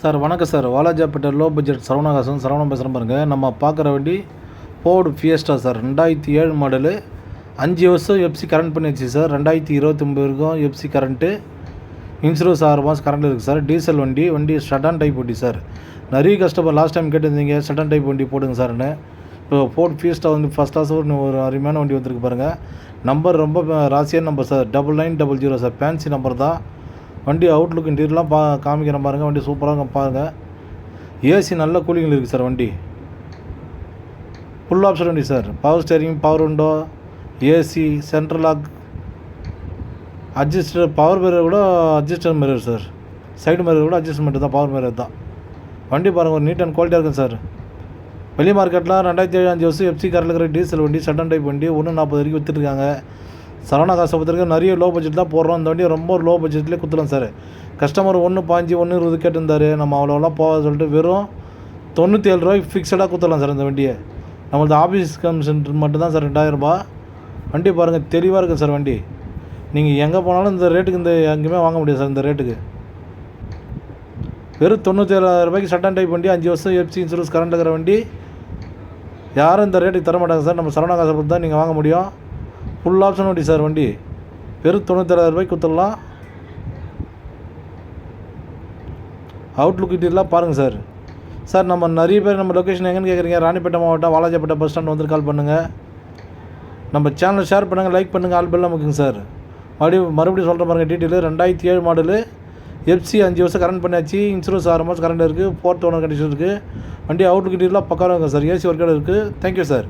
Sir வணக்கம் sir. Walajapet low budget Saravanan பேசுகிறேன் பாருங்கள். நம்ம பார்க்குற வண்டி ஃபோர்டு ஃபியஸ்டா சார். 2007 மாடலு, 5 வருஷம் எஃப்சி கரண்ட் பண்ணிடுச்சு சார். 2029 வரைக்கும் எஃப்சி கரண்ட்டு, இன்சூரன்ஸ் 6 மாதம் கரண்ட் இருக்குது சார். டீசல் வண்டி ஷட்டான் டைப் வண்டி சார். நிறைய கஸ்டமர் லாஸ்ட் டைம் கேட்டிருந்தீங்க ஷட்டான் டைப் வண்டி போடுங்க சார்னு. இப்போ ஃபோர்டு ஃபியஸ்டா வந்து ஃபஸ்ட் கிளாஸ் ஒரு அருமையான வண்டி வந்துருக்கு பாருங்கள். நம்பர் ரொம்ப ராசியான number sir. 9900 sir. Fancy number தான். வண்டி அவுட்லுக் இன்டீரியர்லாம் காமிக்கிற பாருங்கள். வண்டி சூப்பராக பாருங்கள். ஏசி நல்ல கூலிங்கில் இருக்குது சார். வண்டி ஃபுல் ஆப்ஷன் வண்டி sir. Power steering, power window, AC, central lock, adjuster, power mirror கூட adjuster mirror sir. Side mirror கூட அட்ஜஸ்ட்மெண்ட் தான், பவர் மிரர் தான். வண்டி பாருங்கள், ஒரு நீட் அண்ட் குவாலிட்டியாக இருக்குது சார். வெளி மார்க்கெட்டில் 2007 5 வருஷம் எஃப்சி காரில் இருக்கிற டீசல் வண்டி, ஷட்டான் டைப் வண்டி 140 வரைக்கும் விற்றுருக்காங்க. சரவணா காசை பொறுத்தவரைக்கும் நிறைய லோ பட்ஜெட் தான் போடுறோம். இந்த வண்டியை ரொம்ப லோ பட்ஜெட்லேயே குத்துலாம் சார். கஸ்டமர் 1.5 1.20 கேட்டிருந்தார். நம்ம அவ்வளோலாம் போகாத சொல்லிட்டு வெறும் 97 ரூபாய்க்கு ஃபிக்ஸடாக குத்தலாம் சார். இந்த வண்டியை நம்மளது ஆஃபீஸ் கமிஷன் மட்டும்தான் சார். 2000 ரூபாய். வண்டி பாருங்கள், தெளிவாக இருக்குது சார். வண்டி நீங்கள் எங்கே போனாலும் இந்த ரேட்டுக்கு எங்கேயுமே வாங்க முடியாது சார். இந்த ரேட்டுக்கு வெறும் 97,000 ரூபாய்க்கு ஷட்டான் டைப் வண்டி, 5 வருஷம் எஃப்சி இன்சூரன்ஸ் கரண்ட் இருக்கிற வண்டி யாரும் இந்த ரேட்டுக்கு தர மாட்டாங்க சார். நம்ம சரவணா காசை பொறுத்து தான் நீங்கள் வாங்க முடியும். ஃபுல் ஆப்ஷன் வண்டி சார். வண்டி வெறும் 97,000 ரூபாய்க்கு கொடுத்துடலாம். அவுட்லுக் டீட்டெயிலாக பாருங்கள் சார். சார் நம்ம நிறைய பேர் நம்ம லொக்கேஷன் எங்கேன்னு கேட்குறீங்க. ராணிப்பேட்டை மாவட்டம் வாலாஜாப்பேட்டை பஸ் ஸ்டாண்ட் வந்து கால் பண்ணுங்கள். நம்ம சேனலை ஷேர் பண்ணுங்கள், லைக் பண்ணுங்கள், ஆல் பெல்லாம் முக்கியம் சார். மறுபடியும் சொல்கிற பாருங்கள் டீட்டெயிலு. 2007 மாடலு, எஃப்சி 5 வருஷம் கரண்ட் பண்ணியாச்சு, இன்சூரன்ஸ் 6 மாதம் கரண்ட் இருக்குது, 4th ஓனர் கண்டிஷன் இருக்குது. வண்டி அவுட்லுக் டீட்டெயிலாக பக்கம் இருக்குது சார். ஏசி ஒர்க்கோட இருக்குது. Thank you sir.